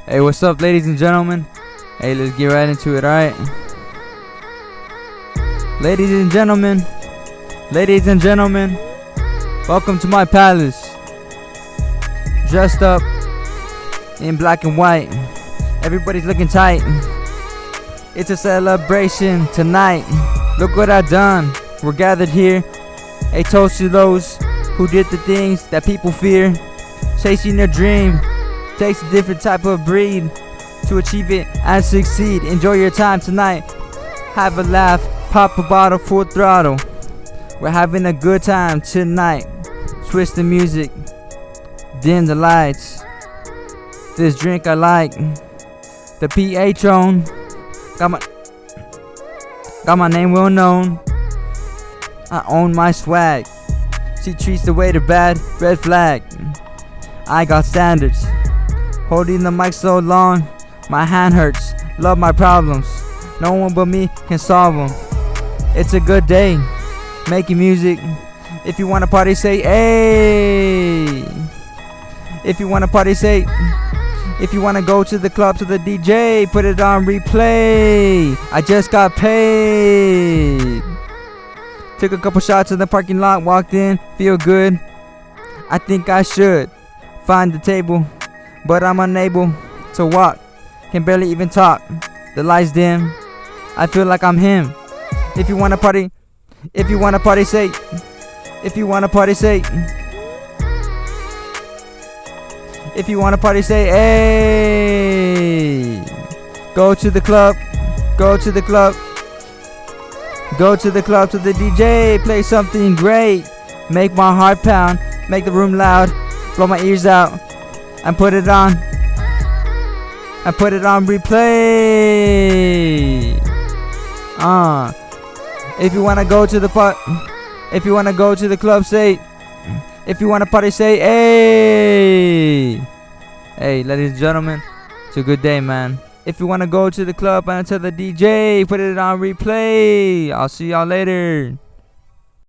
Hey, what's up, ladies and gentlemen? Hey, let's get right into it, alright? Ladies and gentlemen, welcome to my palace. Dressed up in black and white. Everybody's looking tight. It's a celebration tonight. Look what I've done. We're gathered here. A toast to those who did the things that people fear. Chasing their dream takes a different type of breed to achieve it and succeed. Enjoy your time tonight. Have a laugh. Pop a bottle full throttle. We're having a good time tonight. Switch the music. Dim the lights. This drink I like. The PH on. Got my name well known. I own my swag. She treats the waiter bad. Red flag. I got standards. Holding the mic so long, my hand hurts. Love my problems. No one but me can solve them. It's a good day. Making music. If you wanna party, say hey. If you wanna party, say. If you wanna go to the club, to the DJ, put it on replay. I just got paid. Took a couple shots in the parking lot, walked in, feel good. I think I should find the table, but I'm unable to walk. Can barely even talk. The lights dim. I feel like I'm him. If you wanna party, say. If you wanna party, say. If you wanna party, say hey. Go to the club. Go to the club. Go to the club, to the DJ. Play something great. Make my heart pound. Make the room loud. Blow my ears out. And put it on. And put it on replay. If you wanna go to the if you wanna go to the club, say. If you wanna party, say hey. Hey, ladies and gentlemen, it's a good day, man. If you wanna go to the club and to the DJ, put it on replay. I'll see y'all later.